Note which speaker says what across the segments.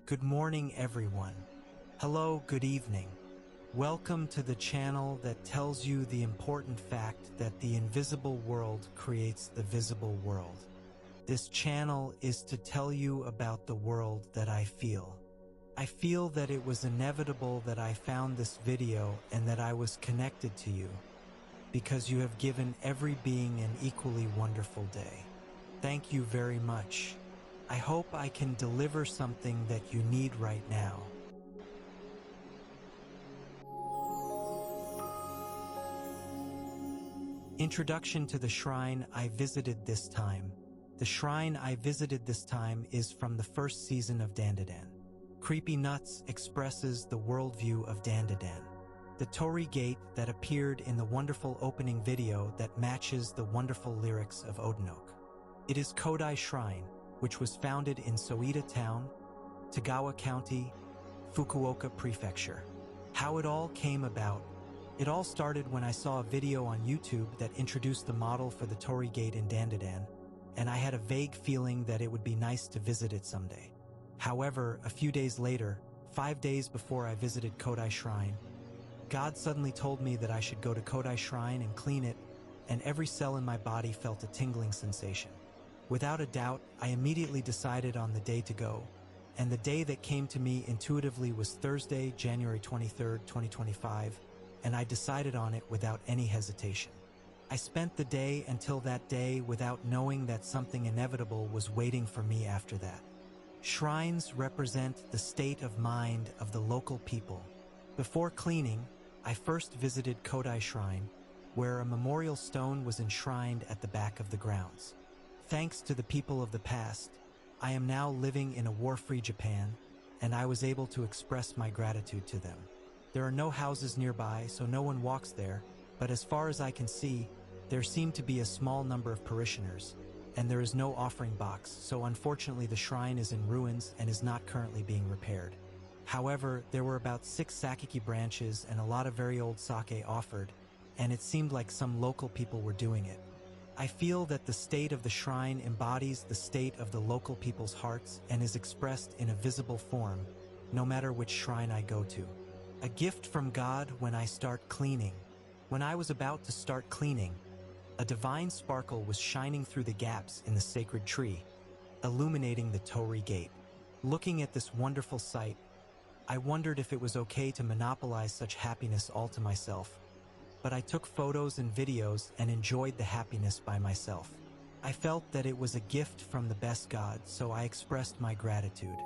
Speaker 1: Good morning, everyone. Hello, good evening. Welcome to the channel that tells you the important fact that the invisible world creates the visible world. This channel is to tell you about the world that I feel. I feel that it was inevitable that I found this video and that I was connected to you, because you have given every being an equally wonderful day. Thank you very much. I hope I can deliver something that you need right now. Introduction to the shrine I visited this time. The shrine I visited this time is from the first season of Dandadan. Creepy Nuts expresses the worldview of Dandadan. The Torii Gate that appeared in the wonderful opening video that matches the wonderful lyrics of Odinok. It is Kodai Shrine, which was founded in Soita Town, Tagawa County, Fukuoka Prefecture. How it all came about. It all started when I saw a video on YouTube that introduced the model for the Torii Gate in Dandadan, and I had a vague feeling that it would be nice to visit it someday. However, a few days later, 5 days before I visited Kodai Shrine, God suddenly told me that I should go to Kodai Shrine and clean it, and every cell in my body felt a tingling sensation. Without a doubt, I immediately decided on the day to go, and the day that came to me intuitively was Thursday, January 23rd, 2025, and I decided on it without any hesitation. I spent the day until that day without knowing that something inevitable was waiting for me after that. Shrines represent the state of mind of the local people. Before cleaning, I first visited Kodai Shrine, where a memorial stone was enshrined at the back of the grounds. Thanks to the people of the past, I am now living in a war-free Japan, and I was able to express my gratitude to them. There are no houses nearby, so no one walks there, but as far as I can see, there seem to be a small number of parishioners, and there is no offering box, so unfortunately the shrine is in ruins and is not currently being repaired. However, there were about 6 sakiki branches and a lot of very old sake offered, and it seemed like some local people were doing it. I feel that the state of the shrine embodies the state of the local people's hearts and is expressed in a visible form, no matter which shrine I go to. A gift from God when I start cleaning. When I was about to start cleaning, a divine sparkle was shining through the gaps in the sacred tree, illuminating the Torii Gate. Looking at this wonderful sight, I wondered if it was okay to monopolize such happiness all to myself. But I took photos and videos and enjoyed the happiness by myself. I felt that it was a gift from the best God, so I expressed my gratitude.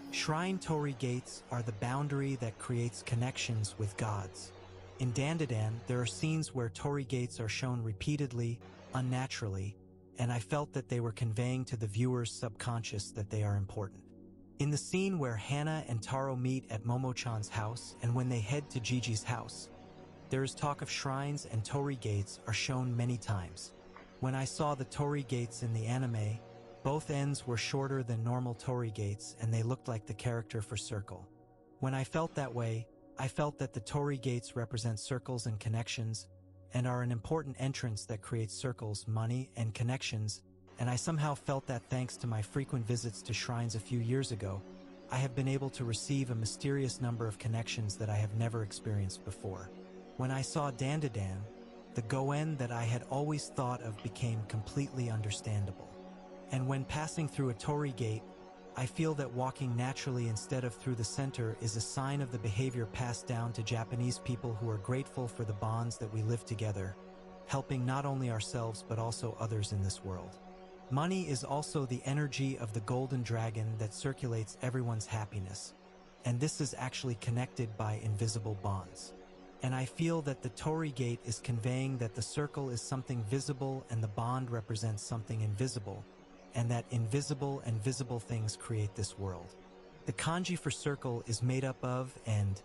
Speaker 1: Shrine Torii Gates are the boundary that creates connections with gods. In Dandadan, there are scenes where Torii Gates are shown repeatedly, unnaturally, and I felt that they were conveying to the viewer's subconscious that they are important. In the scene where Hana and Taro meet at Momo-chan's house and when they head to Gigi's house, there is talk of shrines and Torii Gates are shown many times. When I saw the Torii Gates in the anime, both ends were shorter than normal Torii Gates and they looked like the character for circle. When I felt that way, I felt that the Torii Gates represent circles and connections and are an important entrance that creates circles, money, and connections, and I somehow felt that thanks to my frequent visits to shrines a few years ago, I have been able to receive a mysterious number of connections that I have never experienced before. When I saw Dandadan, the Goen that I had always thought of became completely understandable. And when passing through a Torii Gate, I feel that walking naturally instead of through the center is a sign of the behavior passed down to Japanese people who are grateful for the bonds that we live together, helping not only ourselves but also others in this world. Money is also the energy of the golden dragon that circulates everyone's happiness, and this is actually connected by invisible bonds. And I feel that the Torii Gate is conveying that the circle is something visible and the bond represents something invisible, and that invisible and visible things create this world. The kanji for circle is made up of and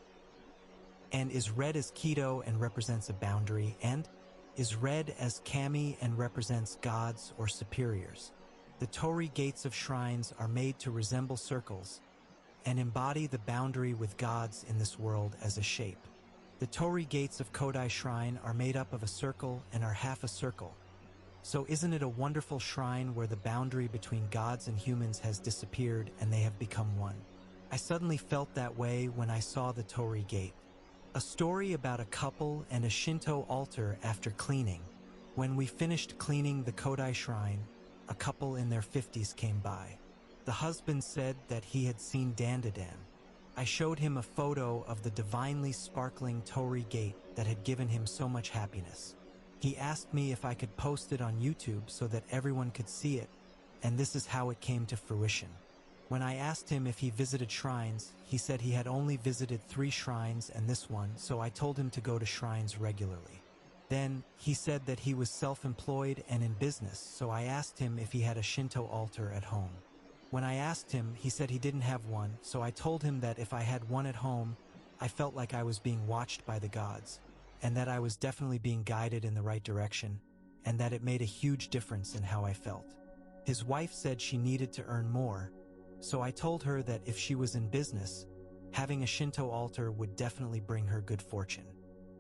Speaker 1: is read as Kido and represents a boundary, and is read as kami and represents gods or superiors. The Torii Gates of shrines are made to resemble circles and embody the boundary with gods in this world as a shape. The Torii Gates of Kodai Shrine are made up of a circle and are half a circle, So isn't it a wonderful shrine where the boundary between gods and humans has disappeared and they have become one? I suddenly felt that way when I saw the Torii Gate. A story about a couple and a Shinto altar after cleaning. When we finished cleaning the Kodai shrine, a couple in their 50s came by. The husband said that he had seen Dandadan. I showed him a photo of the divinely sparkling Torii Gate that had given him so much happiness. He asked me if I could post it on YouTube so that everyone could see it, and this is how it came to fruition. When I asked him if he visited shrines, he said he had only visited 3 shrines and this one, so I told him to go to shrines regularly. Then, he said that he was self-employed and in business, so I asked him if he had a Shinto altar at home. When I asked him, he said he didn't have one, so I told him that if I had one at home, I felt like I was being watched by the gods, and that I was definitely being guided in the right direction, and that it made a huge difference in how I felt. His wife said she needed to earn more, so I told her that if she was in business, having a Shinto altar would definitely bring her good fortune.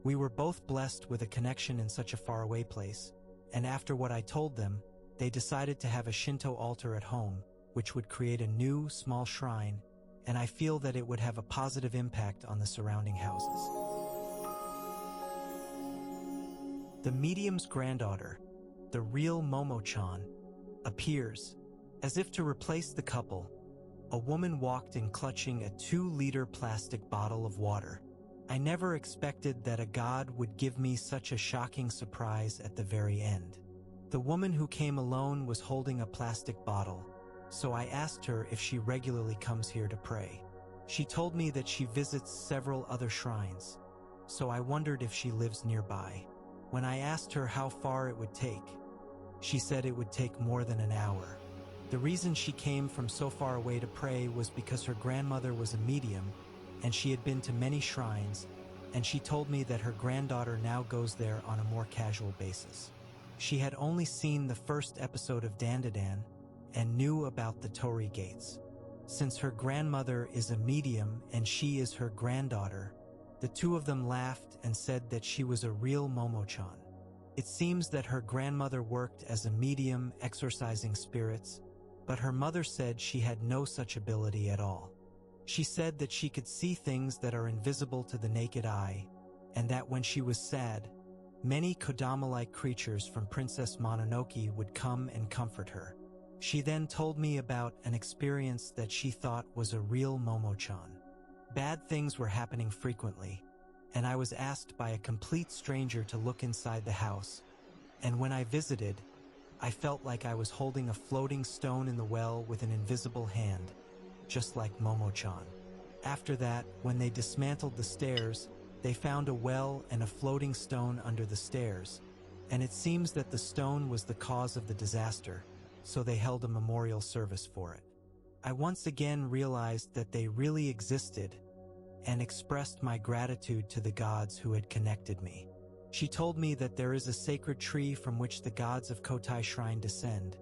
Speaker 1: We were both blessed with a connection in such a faraway place, and after what I told them, they decided to have a Shinto altar at home, which would create a new, small shrine, and I feel that it would have a positive impact on the surrounding houses. The medium's granddaughter, the real Momo-chan, appears. As if to replace the couple, a woman walked in clutching a 2-liter plastic bottle of water. I never expected that a god would give me such a shocking surprise at the very end. The woman who came alone was holding a plastic bottle, so I asked her if she regularly comes here to pray. She told me that she visits several other shrines, so I wondered if she lives nearby. When I asked her how far it would take, she said it would take more than an hour. The reason she came from so far away to pray was because her grandmother was a medium and she had been to many shrines, and she told me that her granddaughter now goes there on a more casual basis. She had only seen the first episode of Dandadan and knew about the Torii Gates. Since her grandmother is a medium and she is her granddaughter, the two of them laughed and said that she was a real Momo-chan. It seems that her grandmother worked as a medium exorcising spirits, but her mother said she had no such ability at all. She said that she could see things that are invisible to the naked eye, and that when she was sad, many Kodama-like creatures from Princess Mononoke would come and comfort her. She then told me about an experience that she thought was a real Momo-chan. Bad things were happening frequently, and I was asked by a complete stranger to look inside the house, and when I visited, I felt like I was holding a floating stone in the well with an invisible hand, just like Momo-chan. After that, when they dismantled the stairs, they found a well and a floating stone under the stairs, and it seems that the stone was the cause of the disaster, so they held a memorial service for it. I once again realized that they really existed and expressed my gratitude to the gods who had connected me. She told me that there is a sacred tree from which the gods of Kodai Shrine descend,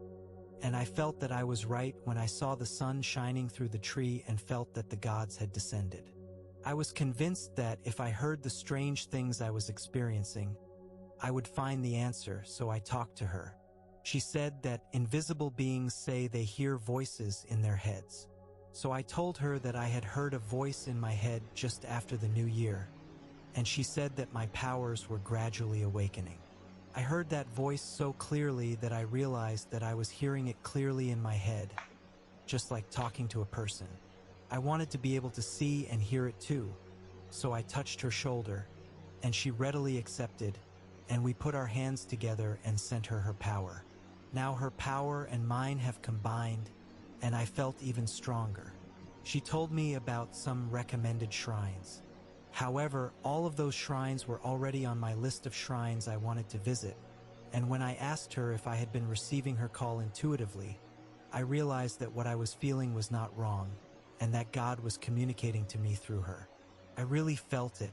Speaker 1: and I felt that I was right when I saw the sun shining through the tree and felt that the gods had descended. I was convinced that if I heard the strange things I was experiencing, I would find the answer, so I talked to her. She said that invisible beings say they hear voices in their heads. So I told her that I had heard a voice in my head just after the new year, and she said that my powers were gradually awakening. I heard that voice so clearly that I realized that I was hearing it clearly in my head, just like talking to a person. I wanted to be able to see and hear it too, so I touched her shoulder, and she readily accepted, and we put our hands together and sent her her power. Now her power and mine have combined, and I felt even stronger. She told me about some recommended shrines. However, all of those shrines were already on my list of shrines I wanted to visit, and when I asked her if I had been receiving her call intuitively, I realized that what I was feeling was not wrong, and that God was communicating to me through her. I really felt it.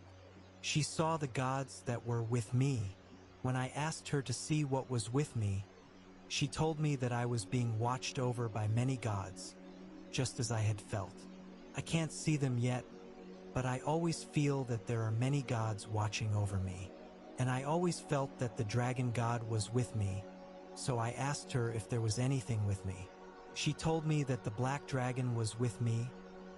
Speaker 1: She saw the gods that were with me. When I asked her to see what was with me, she told me that I was being watched over by many gods, just as I had felt. I can't see them yet, but I always feel that there are many gods watching over me, and I always felt that the dragon god was with me, so I asked her if there was anything with me. She told me that the black dragon was with me,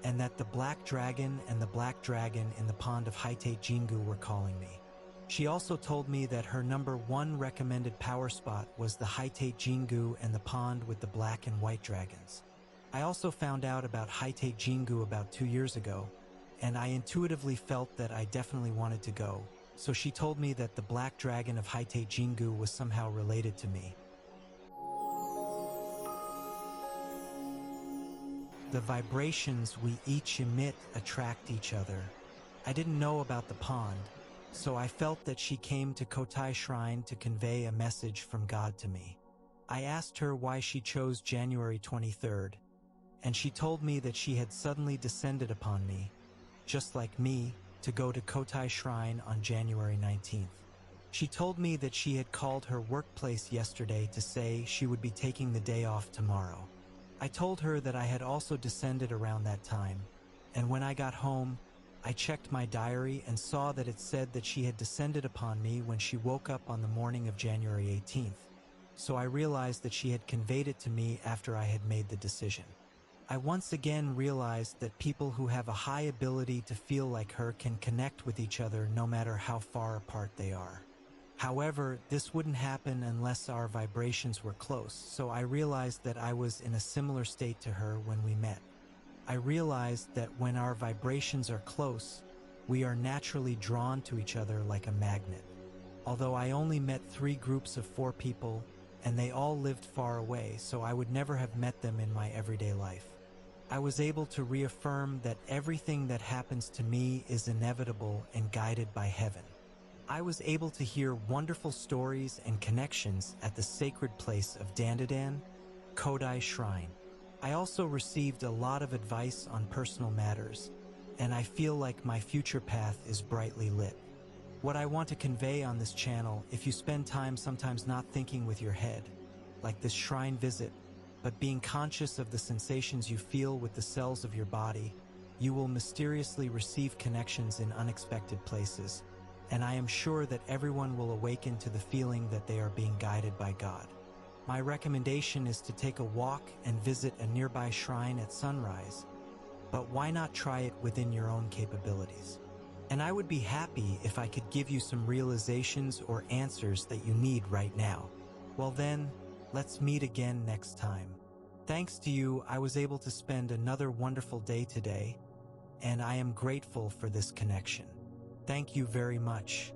Speaker 1: and that the black dragon and the black dragon in the pond of Haite Jingu were calling me. She also told me that her #1 recommended power spot was the Haite Jingu and the pond with the black and white dragons. I also found out about Haite Jingu about 2 years ago, and I intuitively felt that I definitely wanted to go, so she told me that the black dragon of Haite Jingu was somehow related to me. The vibrations we each emit attract each other. I didn't know about the pond, so I felt that she came to Kodai Shrine to convey a message from God to me. I asked her why she chose January 23rd, and she told me that she had suddenly descended upon me, just like me, to go to Kodai Shrine on January 19th. She told me that she had called her workplace yesterday to say she would be taking the day off tomorrow. I told her that I had also descended around that time, and when I got home, I checked my diary and saw that it said that she had descended upon me when she woke up on the morning of January 18th, so I realized that she had conveyed it to me after I had made the decision. I once again realized that people who have a high ability to feel like her can connect with each other no matter how far apart they are. However, this wouldn't happen unless our vibrations were close, so I realized that I was in a similar state to her when we met. I realized that when our vibrations are close, we are naturally drawn to each other like a magnet. Although I only met 3 groups of 4 people, and they all lived far away, so I would never have met them in my everyday life. I was able to reaffirm that everything that happens to me is inevitable and guided by heaven. I was able to hear wonderful stories and connections at the sacred place of Dandadan, Kodai Shrine. I also received a lot of advice on personal matters, and I feel like my future path is brightly lit. What I want to convey on this channel, if you spend time sometimes not thinking with your head, like this shrine visit, but being conscious of the sensations you feel with the cells of your body, you will mysteriously receive connections in unexpected places, and I am sure that everyone will awaken to the feeling that they are being guided by God. My recommendation is to take a walk and visit a nearby shrine at sunrise, but why not try it within your own capabilities? And I would be happy if I could give you some realizations or answers that you need right now. Well then, let's meet again next time. Thanks to you, I was able to spend another wonderful day today, and I am grateful for this connection. Thank you very much.